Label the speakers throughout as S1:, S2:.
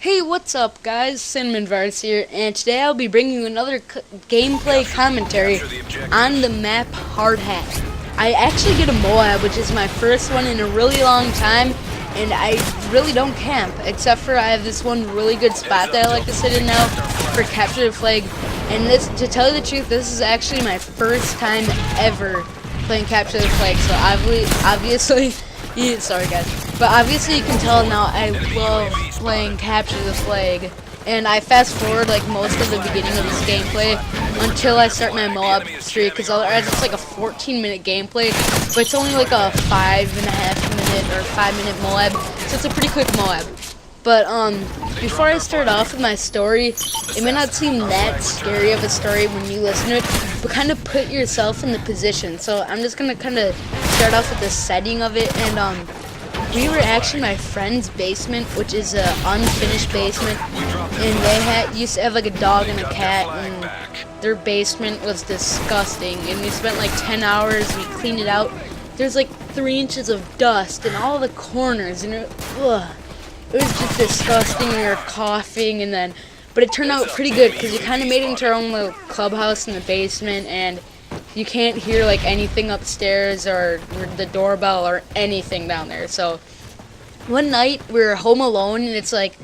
S1: Hey, what's up guys? Mw3 here, and today I'll be bringing you another gameplay commentary on the map hardhat. I actually get a Moab, which is my first one in a really long time, and I really don't camp, except for I have this one really good spot that I like to sit in now for capture the flag. And this, to tell you the truth, this is actually my first time ever playing capture the flag, so obviously sorry guys, but obviously you can tell now I love playing capture the flag, and I fast forward like most of the beginning of this gameplay until I start my Moab streak, because otherwise it's like a 14-minute gameplay, but it's only like a 5.5 minute or 5-minute Moab, so it's a pretty quick Moab. But before I start off with my story, it may not seem that scary of a story when you listen to it, but kind of put yourself in the position. So I'm just gonna kind of start off with the setting of it, and we were actually in my friend's basement, which is an unfinished basement, and they used to have like a dog and a cat, and their basement was disgusting, and we spent like 10 hours, we cleaned it out. There's like 3 inches of dust in all the corners, and it was just disgusting. We were coughing, but it turned out pretty good because we kind of made it into our own little clubhouse in the basement, and you can't hear like anything upstairs or the doorbell or anything down there. So one night we were home alone, and it's like,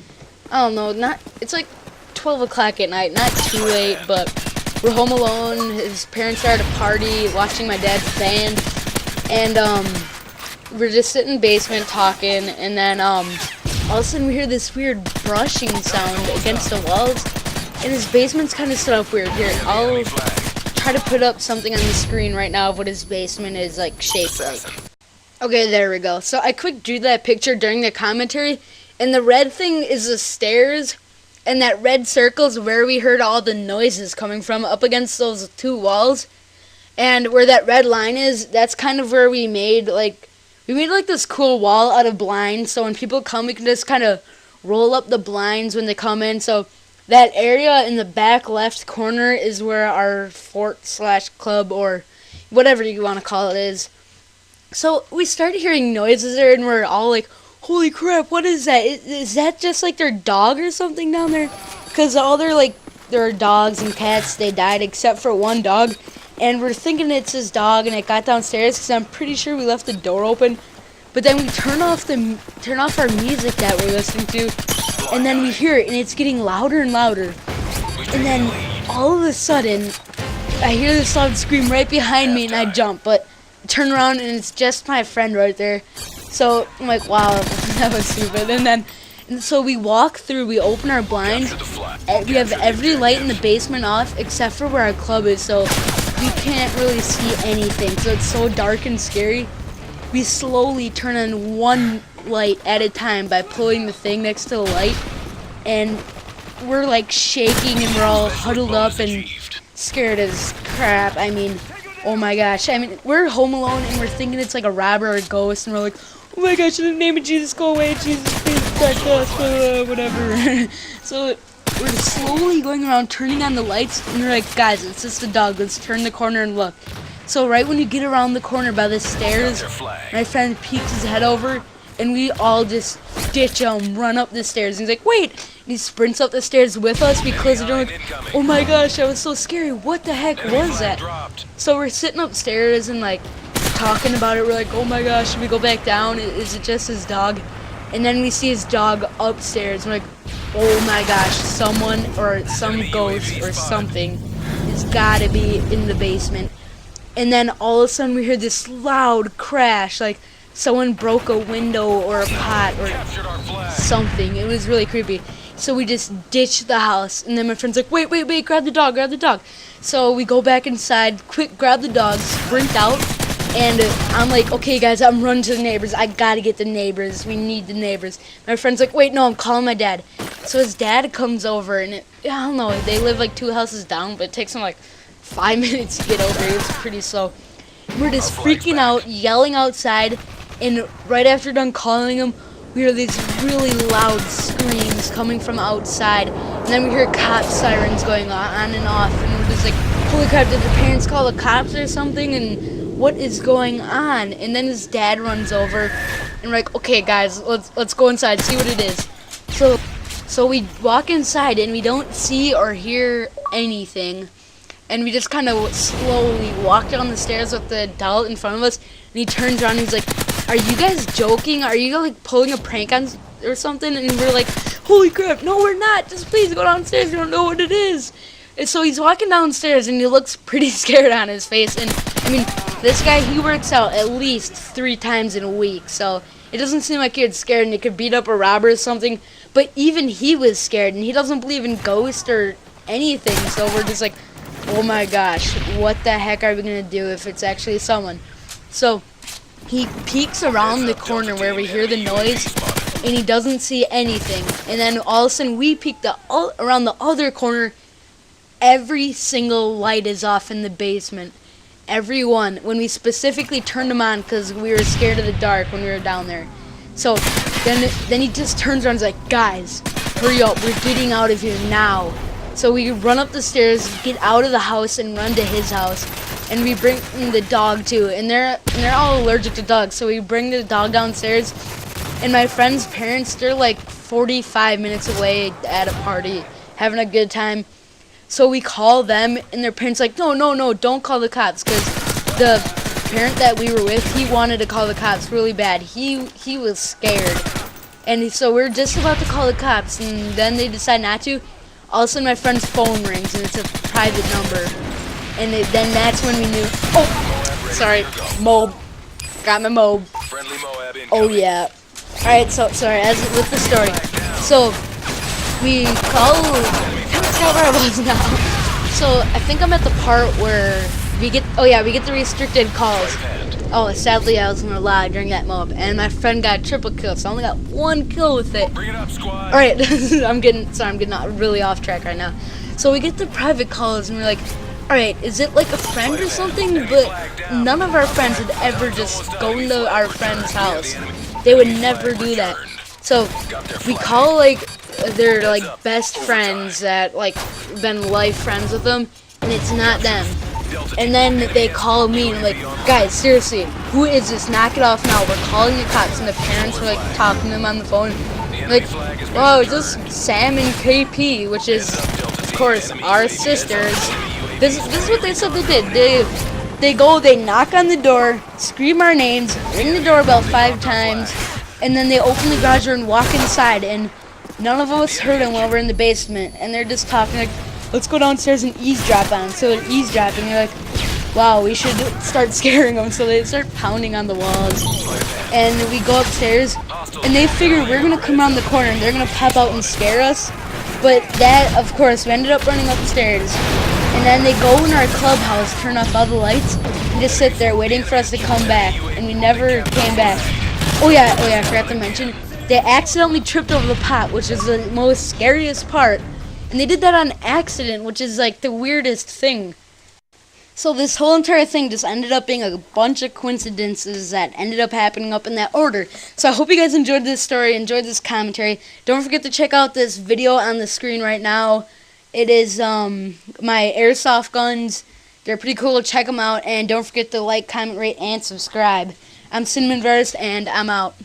S1: I don't know, it's like 12 o'clock at night, not too late, but we're home alone. His parents are at a party watching my dad's band, and we're just sitting in the basement talking, and then all of a sudden we hear this weird brushing sound against the walls, and his basement's kind of set up weird. Here, I'll try to put up something on the screen right now of what his basement is like shaped like. Okay, there we go. So I quick drew that picture during the commentary, and the red thing is the stairs, and that red circle is where we heard all the noises coming from, up against those 2 walls. And where that red line is, that's kind of where we made like this cool wall out of blinds, so when people come, we can just kind of roll up the blinds when they come in. So that area in the back left corner is where our fort/club or whatever you want to call it is. So we started hearing noises there, and we're all like, holy crap, what is that? Is that just like their dog or something down there? Because all their dogs and cats, they died except for one dog. And we're thinking it's his dog, and it got downstairs because I'm pretty sure we left the door open. But then we turn off our music that we're listening to, and then we hear it, and it's getting louder and louder. And then all of a sudden, I hear this loud scream right behind me, and I jump. But I turn around, and it's just my friend right there. So I'm like, wow, that was stupid. And so we walk through, we open our blinds, and we have every light in the basement off except for where our club is, so we can't really see anything, so it's so dark and scary. We slowly turn on one light at a time by pulling the thing next to the light, and we're like shaking, and we're all huddled up and scared as crap. I mean, oh my gosh. I mean, we're home alone, and we're thinking it's like a robber or a ghost, and we're like, oh my gosh, in the name of Jesus, go away, Jesus, please protect us, whatever. So we're slowly going around turning on the lights, and we're like, guys, it's just a dog, let's turn the corner and look. So right when you get around the corner by the stairs, my friend peeks his head over, and we all just ditch him, run up the stairs. And he's like, wait! And he sprints up the stairs with us. We close the door, like, oh my gosh, that was so scary. What the heck was that? So we're sitting upstairs and like talking about it. We're like, oh my gosh, should we go back down? Is it just his dog? And then we see his dog upstairs. We're like, oh my gosh, someone or some ghost or something has got to be in the basement. And then all of a sudden we hear this loud crash, like someone broke a window or a pot or something. It was really creepy. So we just ditched the house, and then my friend's like, wait, grab the dog. So we go back inside, quick grab the dog, sprint out, and I'm like, okay guys, I'm running to the neighbors. I gotta get the neighbors. We need the neighbors. My friend's like, wait, no, I'm calling my dad. So his dad comes over, and I don't know, they live like 2 houses down, but it takes him like 5 minutes to get over. It's pretty slow. We're just freaking out, yelling outside, and right after done calling him, we hear these really loud screams coming from outside, and then we hear cop sirens going on and off, and we're just like, holy crap, did the parents call the cops or something, and what is going on? And then his dad runs over, and we're like, okay guys, let's go inside, see what it is. So So we walk inside and we don't see or hear anything. And we just kind of slowly walk down the stairs with the adult in front of us. And he turns around and he's like, "Are you guys joking? Are you like pulling a prank on or something?" And we're like, "Holy crap, no we're not. Just please go downstairs. We don't know what it is." And so he's walking downstairs and he looks pretty scared on his face. And I mean, this guy, he works out at least 3 times in a week. So it doesn't seem like he was scared and he could beat up a robber or something. But even he was scared and he doesn't believe in ghosts or anything. So we're just like, oh my gosh, what the heck are we going to do if it's actually someone? So he peeks around the corner where we hear the noise and he doesn't see anything. And then all of a sudden we peek around the other corner. Every single light is off in the basement. Every one. When we specifically turned them on because we were scared of the dark when we were down there. So then he just turns around and is like, "Guys, hurry up, we're getting out of here now." So we run up the stairs, get out of the house, and run to his house. And we bring the dog too. And they're all allergic to dogs. So we bring the dog downstairs. And my friend's parents, they're like 45 minutes away at a party, having a good time. So we call them, and their parents like, no, don't call the cops, because the parent that we were with, he wanted to call the cops really bad. He was scared. And so we're just about to call the cops, and then they decide not to. All of a sudden my friend's phone rings, and it's a private number. And then that's when we knew, oh, sorry, Moab. Got my Moab. Oh yeah. Alright, so, sorry, as with the story. So, we call, I can't tell where I was now. So, I think I'm at the part where we get the restricted calls. Oh, sadly I wasn't allowed during that Moab, and my friend got a triple kill, so I only got 1 kill with it.
S2: Bring it up, squad.
S1: Alright, I'm getting really off track right now. So we get the private calls, and we're like, alright, is it like a friend or something? But none of our friends would ever just go into our friend's house. They would never do that. So we call like their like best friends that like been life friends with them, and it's not them. And then they call me and like, "Guys, seriously, who is this? Knock it off now. We're calling the cops." And the parents were like talking to them on the phone, like, "Whoa, it's just Sam and KP," which is of course our sisters. This is what they said they did. They knock on the door, scream our names, ring the doorbell 5 times, and then they open the garage door and walk inside, and none of us heard them while we're in the basement, and they're just talking like, "Let's go downstairs and eavesdrop on." So they're eavesdropping, they're like, "Wow, we should start scaring them." So they start pounding on the walls, and we go upstairs, and they figure we're gonna come around the corner and they're gonna pop out and scare us. But that, of course, we ended up running upstairs. And then they go in our clubhouse, turn off all the lights, and just sit there waiting for us to come back. And we never came back. Oh yeah, I forgot to mention, they accidentally tripped over the pot, which is the most scariest part. And they did that on accident, which is like the weirdest thing. So this whole entire thing just ended up being a bunch of coincidences that ended up happening up in that order. So I hope you guys enjoyed this story, enjoyed this commentary. Don't forget to check out this video on the screen right now. It is my airsoft guns. They're pretty cool. Check them out. And don't forget to like, comment, rate, and subscribe. I'm Mw3, and I'm out.